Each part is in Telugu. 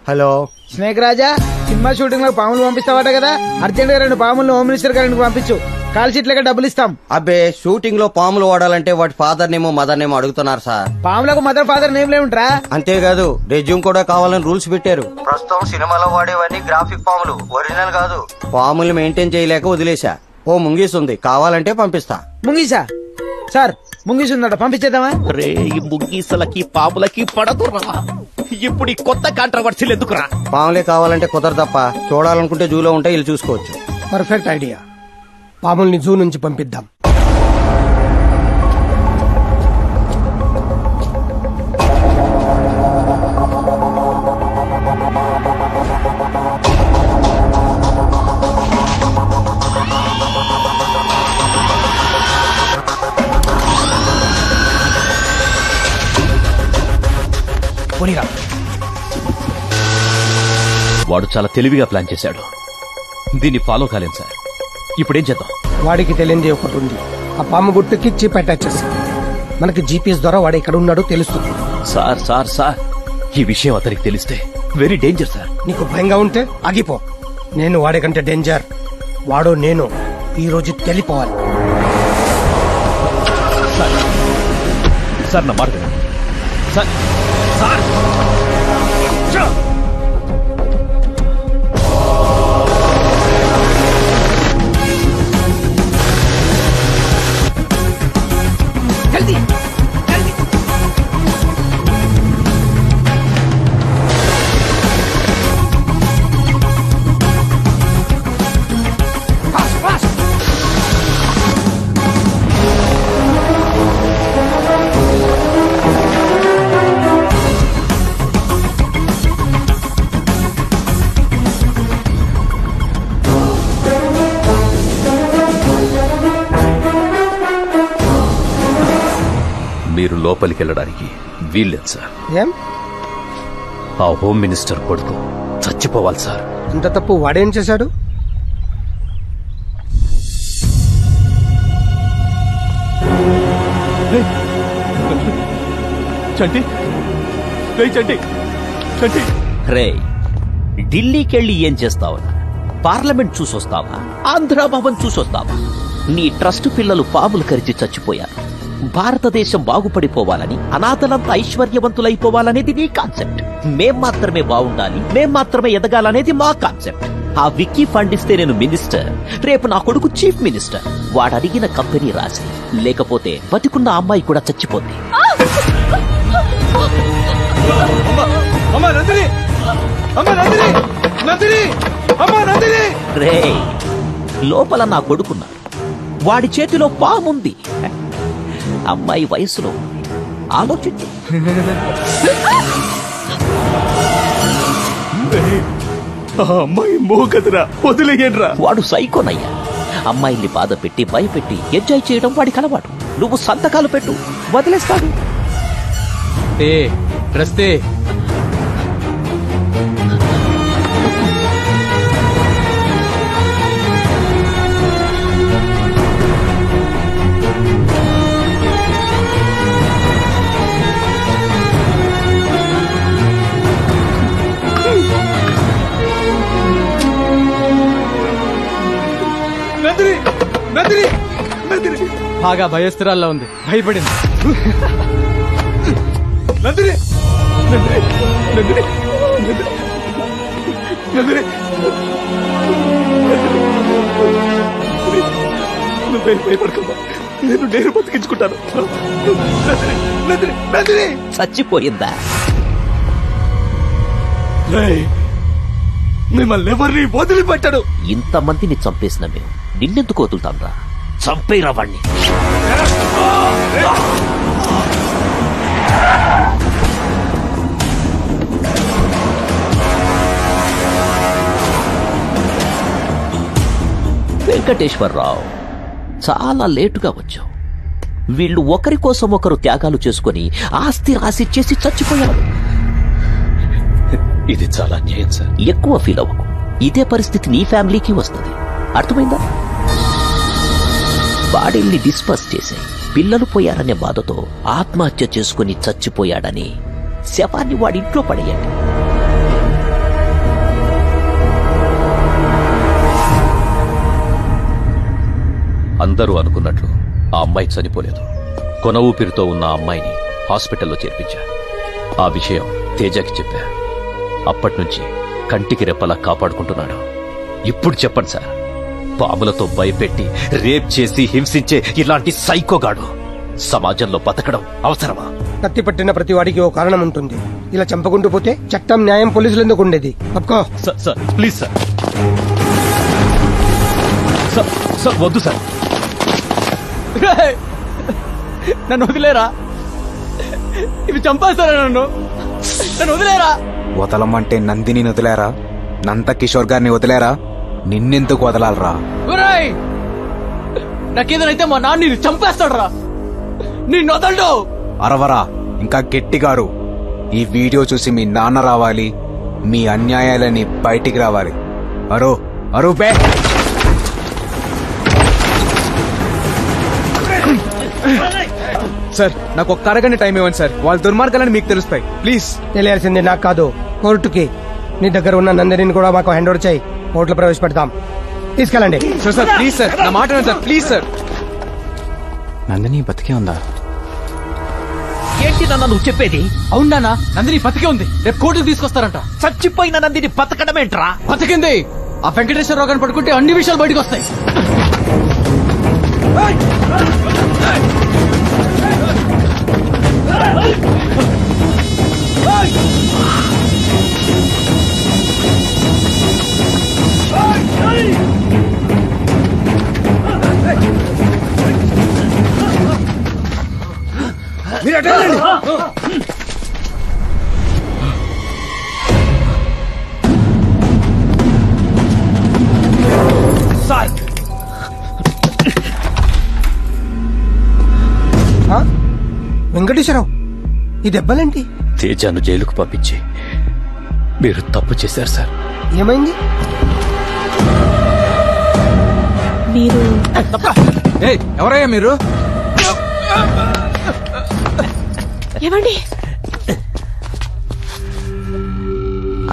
హలో స్నేక్ రాజా, సినిమా షూటింగ్ లో పాములు పంపిస్తావట కదా, అర్జెంట్ గా 2 పాములను హోమ్ మినిస్టర్ గారికి పంపించు. కాల్ షీట్ లెక్క డబ్బులు ఇస్తాం. అబ్బే, షూటింగ్ లో పాములు వాడాలంటే వాటి ఫాదర్ నేమో మదర్ నేమో అడుగుతున్నారు సార్. పాములకు మదర్ ఫాదర్ నేమ్ లేవుంట్రా? అంతేకాదు రెజ్యూమ్ కూడా కావాలని రూల్స్ పెట్టారు. ప్రస్తుతం సినిమాలో వాడేవన్నీ గ్రాఫిక్ పాములు, ఒరిజినల్ కాదు. పాములు మెయింటైన్ చేయలేక వదిలేశా. ఓ ముంగీస్ ఉంది, కావాలంటే పంపిస్తా. ముంగీసా? సార్ ముంగీస్ ఉందట, పంపించేద్దామా? రే, ఈ ముంగీసలకి పాములకి పడదురా. ఇప్పుడు ఈ కొత్త కాంట్రవర్సీలు ఎందుకురా? పాములే కావాలంటే కుదరదప్ప. చూడాలనుకుంటే జూలో ఉంటే వీళ్ళు చూసుకోవచ్చు. Perfect idea. పాముల్ని జూ నుంచి పంపిద్దాం. వాడు చాలా తెలివిగా ప్లాన్ చేశాడు. దీన్ని ఫాలో కాలేం సార్. ఇప్పుడేం చేద్దాం? వాడికి తెలియంది ఒకటి ఉంది. ఆ పాము గుట్టుకి చిప్ అటాచ్ చేసి మనకి జీపీఎస్ ద్వారా వాడు ఎక్కడ ఉన్నాడో తెలుస్తుంది. సార్ సార్ సార్, ఈ విషయం అతనికి తెలిస్తే వెరీ డేంజర్ సార్. నీకు భయంగా ఉంటే ఆగిపో. నేను వాడికంటే డేంజర్. వాడు నేను ఈ రోజు తెలిపోవాలి. సార్ నా మాట వినండి. సార్ సార్ మీరు లోపలికి వెళ్ళడానికి వీల్లేదు సార్. ఏం? ఆ హోమ్ మినిస్టర్ కొడుకు చచ్చిపోవాలి సార్. ఇంత తప్పు వాడేం చేశాడు? రే, ఢిల్లీకెళ్ళి ఏం చేస్తావా? పార్లమెంట్ చూసొస్తావా? ఆంధ్రాభవన్ చూసొస్తావా? నీ ట్రస్ట్ పిల్లలు పాములు కరిచి చచ్చిపోయారు. భారతదేశం బాగుపడిపోవాలని, అనాథలంతా ఐశ్వర్యవంతులైపోవాలనేది నీ కాన్సెప్ట్. మేం మాత్రమే బాగుండాలి, మేం మాత్రమే ఎదగాలనేది మా కాన్సెప్ట్. ఆ విక్కీ ఫండ్ ఇస్తే నేను మినిస్టర్, రేపు నా కొడుకు చీఫ్ మినిస్టర్. వాడు అడిగిన కంపెనీ రాసి, లేకపోతే బతికున్న అమ్మాయి కూడా చచ్చిపోద్ది. రే, లోపల నా కొడుకున్నాడు. వాడి చేతిలో పాముంది. అమ్మాయి వయసులో ఆలోచించు. అమ్మాయి మోగదురా, వదిలేయండ్రా. వాడు సైకోనయ్యా. అమ్మాయిల్ని బాధ పెట్టి భయపెట్టి ఎంజాయ్ చేయడం వాడికి అలవాటు. నువ్వు సంతకాలు పెట్టు, వదిలేస్తాడు. రస్తే బాగా భయస్తురాల్లో ఉంది, భయపడింది. నందిని నందిని నందిని నందిని నువ్వే భయపడకమ్మా, నేను బతికించుకుంటాను. నందిని నందిని చచ్చిపోయిందా? మిమ్మల్ని ఎవరిని వదిలిపెట్టాడు. ఇంతమందిని చంపేసిన మేము నిన్నెందుకు వదులుతాం రా? చంపేరా వాణ్ణి. వెంకటేశ్వరరావు, చాలా లేటుగా వచ్చావు. వీళ్ళు ఒకరి కోసం ఒకరు త్యాగాలు చేసుకుని ఆస్తి రాసిచ్చేసి చచ్చిపోయారు. ఇది చాలా అన్యాయం సార్. ఎక్కువ ఫీల్ అవ్వకు. ఇదే పరిస్థితి నీ ఫ్యామిలీకి వస్తుంది. అర్థమైందా? బాడీల్ని డిస్పర్స్ చేశాయి. పిల్లలు పోయారనే బాధతో ఆత్మహత్య చేసుకుని చచ్చిపోయాడని శవాన్ని వాడింట్లో పడేయండి. అందరూ అనుకున్నట్లు ఆ అమ్మాయి చనిపోలేదు. కొన ఊపిరితో ఉన్న ఆ అమ్మాయిని హాస్పిటల్లో చేర్పించా. ఆ విషయం తేజకి చెప్పా. అప్పట్నుంచి కంటికి రెప్పలా కాపాడుకుంటున్నాడు. ఇప్పుడు చెప్పండి సార్, పాములతో భయపెట్టి రేప్ చేసి హింసించే ఇలాంటి సైకోగాడు సమాజంలో బతకడం అవసరమా? కత్తి పట్టిన ప్రతి వాడికి ఓ కారణం ఉంటుంది. ఇలా చంపకుంటూ పోతే చట్టం, న్యాయం, పోలీసులు ఎందుకు ఉండేది? తప్పుకో. Sir please sir. సార్ వద్దు సార్. నన్ను వదిలేరా, ఇవి చంపేస్తారా నన్ను వదిలేరా. వదలమంటే నందిని వదిలేరా, నంద కిషోర్ గారిని వదిలేరా, నిన్నెందుకు వదలాలరా? నాకేదైతే మా నాన్న నిన్ను చంపేస్తాడు రా, నిన్ను వదలడు. అరవరా, ఇంకా గట్టిగారు. ఈ వీడియో చూసి మీ నాన్న రావాలి, మీ అన్యాయాలని బయటికి రావాలి. అరో అరో బే. సార్ నాకు ఒక్క అరగంట టైం ఇవ్వండి సార్, వాళ్ళ దుర్మార్గాలని మీకు తెలుస్తాయి. ప్లీజ్. తెలియాల్సింది నాకు కాదు, కోర్టుకి. నీ దగ్గర ఉన్న నందిని కూడా మాకు హ్యాండ్ ఓవర్ చేయి, కోర్టులో ప్రవేశపెడతాం. తీసుకెళ్ళండి. సార్ ప్లీజ్ సార్, నా మాట వినండి సార్, ప్లీజ్ సార్. నందిని బతికే ఉందా? ఏంటి నాన్న నువ్వు చెప్పేది? అవునా, నందిని బతికే ఉంది, రేపు కోర్టుకు తీసుకొస్తారంట. చచ్చిపోయిన నందిని బతకడమేంట్రా? బతికింది. ఆ వెంకటేశ్వరరావు గారిని పడుకుంటే అన్ని విషయాలు బయటకు వస్తాయి. మీరు అటెండ్. వెంకటేశ్వరరావు, ఈ దెబ్బలేంటి? తేజాను జైలుకు పంపించి మీరు తప్పు చేశారు సార్. ఏమైంది? మీరు ఎవరయ్యా మీరు? ఏమండి?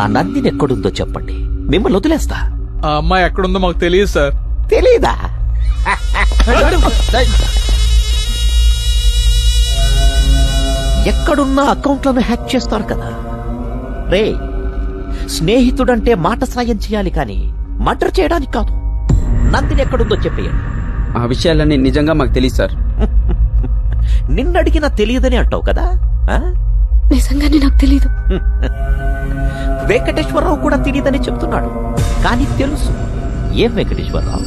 ఆ నందిని ఎక్కడుందో చెప్పండి, మిమ్మల్ని వదిలేస్తా. ఆ అమ్మాయి ఎక్కడుందో మాకు తెలియదు సార్. తెలీదా? ఎక్కడున్నా అకౌంట్లను హ్యాక్ చేస్తారు కదా. రే, స్నేహితుడంటే మాట సాయం చేయాలి కానీ మర్డర్ చేయడానికి కాదు. నందిని ఎక్కడుందో చెప్పేయండి. ఆ విషయాలన్నీ నిజంగా మాకు తెలియదు సార్. నిన్నడిగినా తెలియదని అంటావు కదా. నిజంగానే నాకు తెలీదు. వెంకటేశ్వరరావు కూడా తెలియదని చెప్తున్నాడు, కానీ తెలుసు. ఏం వెంకటేశ్వరరావు?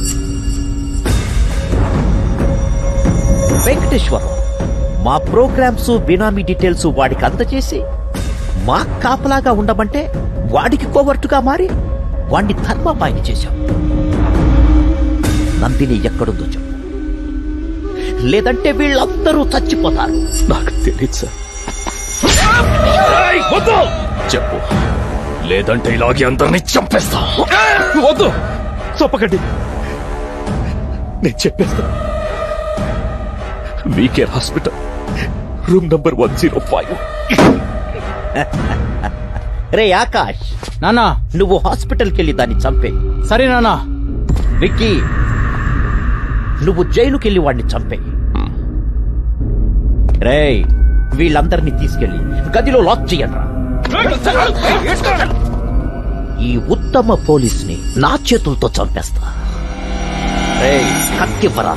వెంకటేశ్వరరావు మా ప్రోగ్రామ్స్, బినామీ డీటెయిల్స్ వాడికి అందజేసి మా కాపలాగా ఉండమంటే వాడికి కోవర్టుగా మారి వాడిని ధర్మపాయిని చేశాం. నందిని ఎక్కడుందో చెప్పు, లేదంటే వీళ్ళందరూ చచ్చిపోతారు. నాకు తెలియదు సార్. చెప్పు, లేదంటే ఇలాగే అందరినీ చంపేస్తా. వద్దు, చంపకండి, నేను చెప్పేస్తా. WeCare hospital, room number 105. రే ఆకాష్, నానా నువ్వు హాస్పిటల్కి వెళ్ళి దాన్ని చంపే. సరే నానా. విక్కీ, నువ్వు జైలుకెళ్ళి వాడిని చంపే. రేయ్, వీళ్ళందరినీ తీసుకెళ్లి గదిలో లాక్ చెయ్యండ్రా. ఈ ఉత్తమ పోలీసుని నా చేతులతో చంపేస్తా. రేయ్, కత్తివ్వరా.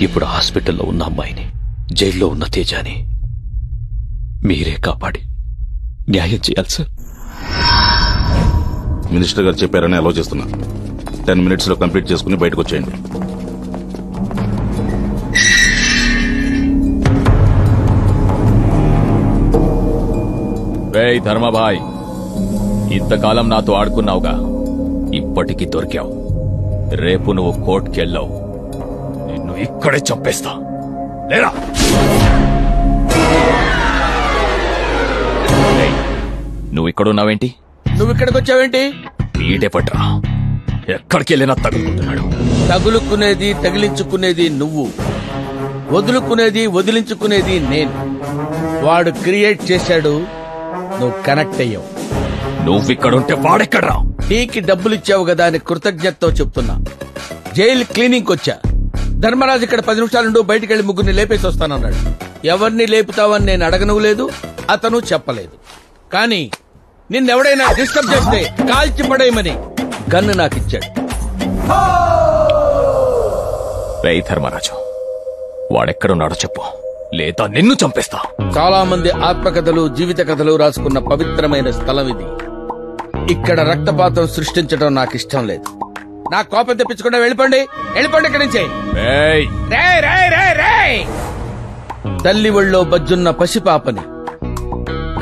ఇప్పుడు హాస్పిటల్లో ఉన్న అమ్మాయిని, జైల్లో ఉన్న తేజాని మీరే కాపాడి న్యాయం చేయాలి సార్. మినిస్టర్ గారు చెప్పారని అలౌ చేస్తున్నా. 10 minutes లో కంప్లీట్ చేసుకుని బయటకు వచ్చేయండి. రేయ్ ధర్మభాయ్, ఇంతకాలం నాతో ఆడుకున్నావుగా, ఇప్పటికి దొరికావు. రేపు నువ్వు కోర్టుకెళ్ళావు, నిన్ను ఇక్కడే చంపేస్తా. లేరా? నువ్వు ఇక్కడున్నావేంటి? నువ్వు ఇక్కడికి వచ్చావేంటి? వీడే పట్రా, ఎక్కడికి వెళ్ళినా తగులుకుంటున్నాడు. తగిలించుకునేది నువ్వు, వదులుకునేది వదిలించుకునేది నేను. వాడు క్రియేట్ చేశాడు, నువ్వు కనెక్ట్ అయ్యావు. నువ్విక్కడుంటే వాడెక్కడ్రా? టీకి డబ్బులు ఇచ్చావు కదా అని కృతజ్ఞతతో చెప్తున్నా. జైలు క్లీనింగ్ వచ్చా. ధర్మరాజు ఇక్కడ 10 నిమిషాలుండు, బయటికి వెళ్లి ముగ్గురిని లేపేసి వస్తానన్నాడు. ఎవరిని లేపుతావని నేను అడగను లేదు, అతను చెప్పలేదు. కానీ నిన్నెవడైనా డిస్టర్బ్ చేస్తే కాల్చి పడేయమని గన్ను నాకిచ్చాడు. రేయ్ ధర్మరాజు, వాడెక్కడున్నాడో చెప్పు, లేదా నిన్ను చంపేస్తా. చాలా మంది ఆత్మకథలు, జీవిత కథలు రాసుకున్న పవిత్రమైన స్థలం ఇది. ఇక్కడ రక్తపాతం సృష్టించడం నాకు ఇష్టం లేదు. నా కోపం తెప్పించకుండా వెళ్ళిపోండి, వెళ్ళిపోండి ఇక్కడి నుంచి. తల్లి ఒళ్ళో బజ్జున్న పసిపాపని,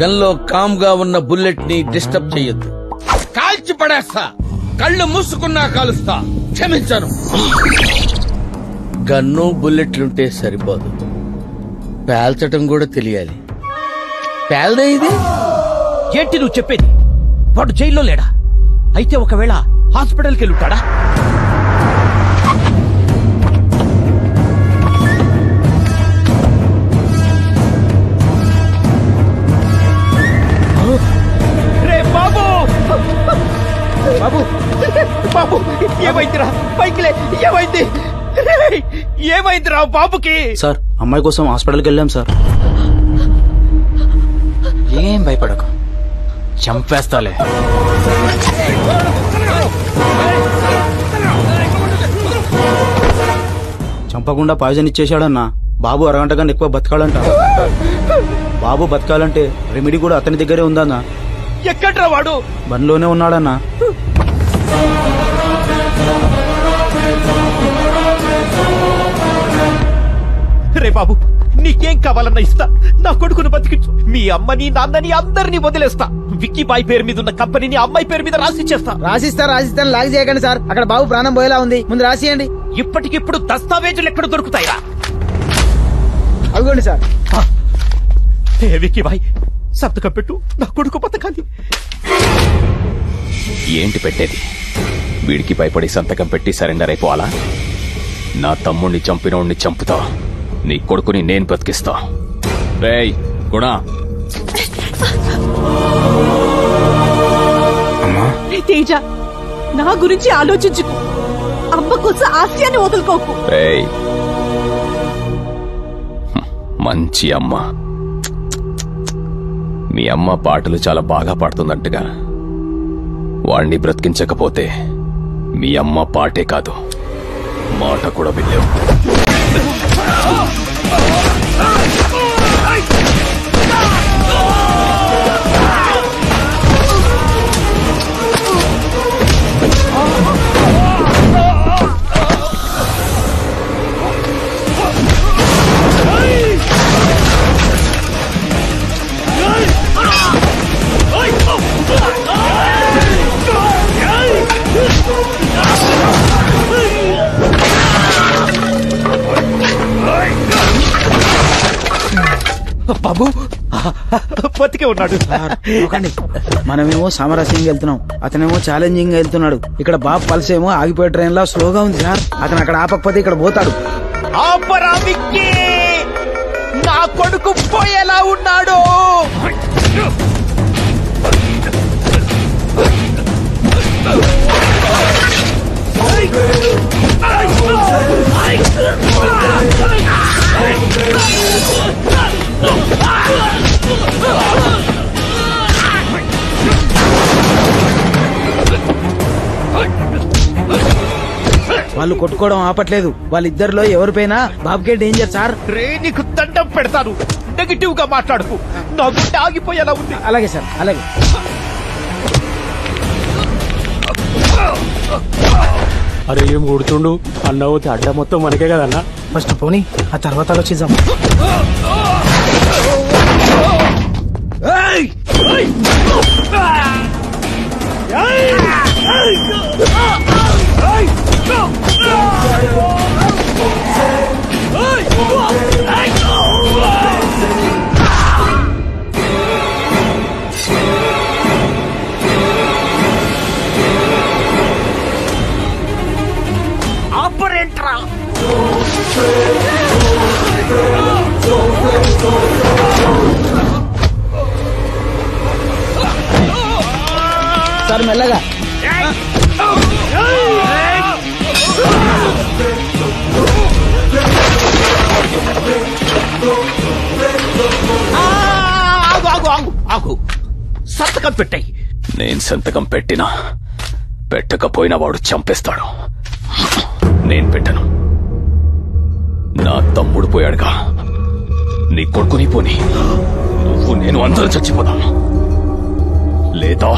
గన్లో కామ్ గా ఉన్న బుల్లెట్ ని డిస్టర్బ్ చెయ్యొద్దు. కాల్చి పడేస్తా, కళ్ళు మూసుకున్నా కాలుస్తా. క్షమించాను. గన్ను బుల్లెట్లుంటే సరిపోదు, పేల్చటం కూడా తెలియాలి. పేల్దే ఇది. ఏంటి నువ్వు చెప్పేది? వాడు జైల్లో లేడా? అయితే ఒకవేళ హాస్పిటల్కి వెళ్ళుంటాడా? రే బాబు, బాబు, బాబు, ఏమైందిరా? పైకిలే, ఏమైంది? ఏమైందిరా బాబుకి? సార్, అమ్మాయి కోసం హాస్పిటల్కి వెళ్ళాం సార్. ఏం భయపడకు, చంపేస్తాలే. చంపకుండా పాయిజన్ ఇచ్చేశాడన్నా. బాబు అరగంట కన్నా ఎక్కువ బతకాలంట. బాబు బతకాలంటే రెమెడీ కూడా అతని దగ్గరే ఉందన్నా. ఎక్కడ్రా వాడు? బండిలోనే ఉన్నాడన్నా. రే బాబు, నీకేం కావాలన్నా ఇస్తా. నా కొడుకును బతికించు. మీ అమ్మని, నాన్నని అందరినీ వదిలేస్తా. విక్కీ బాయ్ పేరు మీద ఉన్న కంపెనీని అమ్మాయి పేరు మీద రాసిచ్చేస్తా. రాసిస్తాను లాగ్ చేయకండి సార్. అక్కడ బాబు ప్రాణం పోయేలా ఉంది, ముందు రాసియండి. ఇప్పటికిప్పుడు దస్తావేజులు ఎక్కడ దొరుకుతాయిరా? అదిగోండి సార్. విక్కీ బాయ్, సంతకం పెట్టు, నా కొడుకు బతకాలి. ఏంటి పెట్టేది? వీడికి భయపడి సంతకం పెట్టి సరెండర్ అయిపోవాలా? నా తమ్ముణ్ణి చంపినోడిని చంపుతా, నీ కొడుకుని నేను బతికిస్తా. రేయ్ గుణా, తేజ, నా గురించి ఆలోచించుకో. అమ్మ కోసం ఆశయాన్ని వదులుకోకు. రేయ్, మంచి అమ్మ. మీ అమ్మ పాటలు చాలా బాగా పాడుతుందంటగా. వాణ్ణి బ్రతికించకపోతే మీ అమ్మ పాటే కాదు, మాట కూడా వినలేవు. బాబు బతికే ఉన్నాడు. మనమేమో సామరస్యంగా వెళ్తున్నాం, అతనేమో ఛాలెంజింగ్ గా వెళ్తున్నాడు. ఇక్కడ బాబు పల్స్ ఏమో ఆగిపోయే ట్రైన్ లా స్లోగా ఉంది సార్. అతను అక్కడ ఆపకపోతే ఇక్కడ పోతాడు. ఆపరా విక్కీ, నా కొడుకు పోయేలా ఉన్నాడు. వాళ్ళు కొట్టుకోవడం ఆపట్లేదు. వాళ్ళిద్దరిలో ఎవరిపైనా బాబుకే డేంజర్ సార్. రే, నీకు దండం పెడతాను, నెగిటివ్ గా మాట్లాడుకు. నా గుండె ఆగిపోయేలా ఉంది. అలాగే సార్, అలాగే. అరే ఏం కొడుతుండు అన్న, పోతే అడ్డ మొత్తం మనకే కదన్నా. ఫస్ట్ పోనీ, ఆ తర్వాత ఆలోచిద్దాం. ఆపరేటరా ఒకసారి మెల్లగా. ఆగు సంతకం పెట్టాయి. నేను సంతకం పెట్టినా పెట్టకపోయినా వాడు చంపేస్తాడు. నేను పెట్టను. నా తమ్ముడు పోయాడుగా, నీ కొడుకుని పోని నువ్వు నేను అందరూ చచ్చిపోదాం, లేదా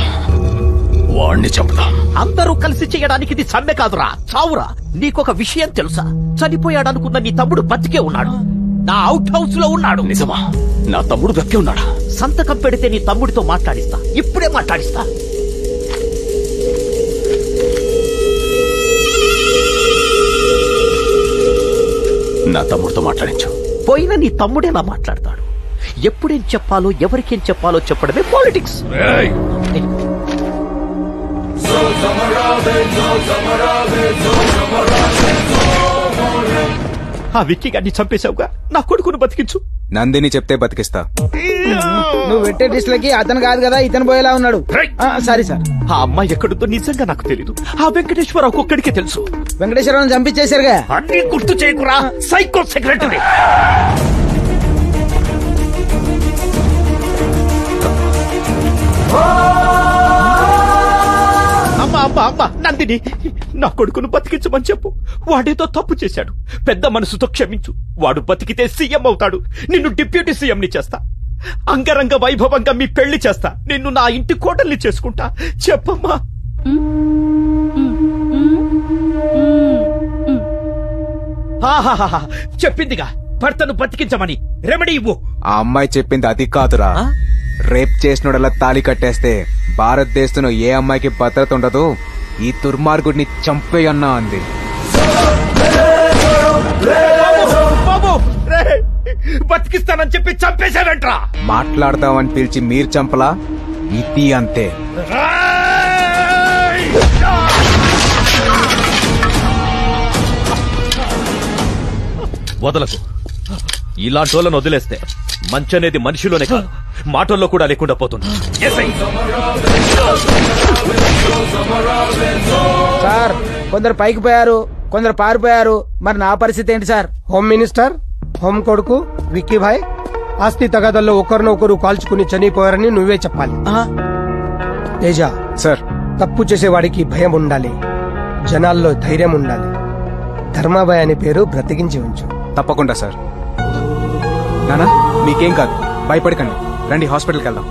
వాణ్ణి చంపుదాం. అందరూ కలిసి చేయడానికి ఇది సమ్మె కాదురా, చావురా. నీకొక విషయం తెలుసా? చనిపోయాడనుకున్న నీ తమ్ముడు బతికే ఉన్నాడు, నా అవుట్ హౌస్ లో ఉన్నాడు. నిజమా? నా తమ్ముడు బతికే ఉన్నాడా? సంతకం పెడితే నీ తమ్ముడితో మాట్లాడిస్తా, ఇప్పుడే మాట్లాడిస్తా. నా తమ్ముడితో మాట్లాడించు. పోయినా నీ తమ్ముడేలా మాట్లాడతాడు? ఎప్పుడేం చెప్పాలో ఎవరికేం చెప్పాలో చెప్పడమే పాలిటిక్స్. ఆ విక్కీ గారిని చంపేశావుగా, నా కొడుకును బతికించు. నందిని చెప్తే బతికిస్తా. నువ్వు పెట్టే డిస్లకి అతను కాదు కదా, ఇతను పోయేలా ఉన్నాడు. Sorry sir. ఆ అమ్మాయి ఎక్కడుందో నిజంగా నాకు తెలీదు. ఆ వెంకటేశ్వరరావు ఒక్కడికే తెలుసు. వెంకటేశ్వరరావు చంపించేశారుగా. అన్ని గుర్తు చేయకురా, సైకో సెక్రటరీ. అమ్మా నందిని, నా కొడుకును బతికించమని చెప్పు. వాడేదో తప్పు చేశాడు, పెద్ద మనసుతో క్షమించు. వాడు బతికితే సీఎం అవుతాడు, నిన్ను డిప్యూటీ సీఎంని చేస్తా. అంగరంగ వైభవంగా మీ పెళ్లి చేస్తా, నిన్ను నా ఇంటి కోడల్ని చేసుకుంటా. చెప్పమ్మా. చెప్పిందిగా భర్తను బతికించమని, రెమెడీ ఇవ్వు. ఆ అమ్మాయి చెప్పింది అది కాదురా. రేప్ చేసినోడలా తాళి కట్టేస్తే భారతదేశంలో ఏ అమ్మాయికి భద్రత ఉండదు, ఈ దుర్మార్గుడిని చంపేయన్నా అంది. బతికిస్తానని చెప్పి చంపేశారంట్రా. మాట్లాడదామని పిలిచి మీరు చంపలా, ఇది అంతే. వదలకు. ఇలాంటి వాళ్ళను వదిలేస్తే మంచి అనేది మనిషిలోనే కాదు, మాటల్లో కూడా లేకుండా పోతుంది. సార్ కొందరు పైకి పోయారు, కొందరు పారిపోయారు. మరి నా పరిస్థితి ఏంటి సార్? హోమ్ మినిస్టర్, హోమ్ కొడుకు విక్కీ భాయ్ ఆస్తి తగాదల్లో ఒకరినొకరు కాల్చుకుని చనిపోయారని నువ్వే చెప్పాలి. తేజ సార్, తప్పు చేసేవాడికి భయం ఉండాలి, జనాల్లో ధైర్యం ఉండాలి. ధర్మాబాయ్ అనే పేరు బ్రతికించి ఉంచు. తప్పకుండా సార్. నానా మీకేం కాదు, భయపడకండి. రండి హాస్పిటల్కి వెళ్దాం.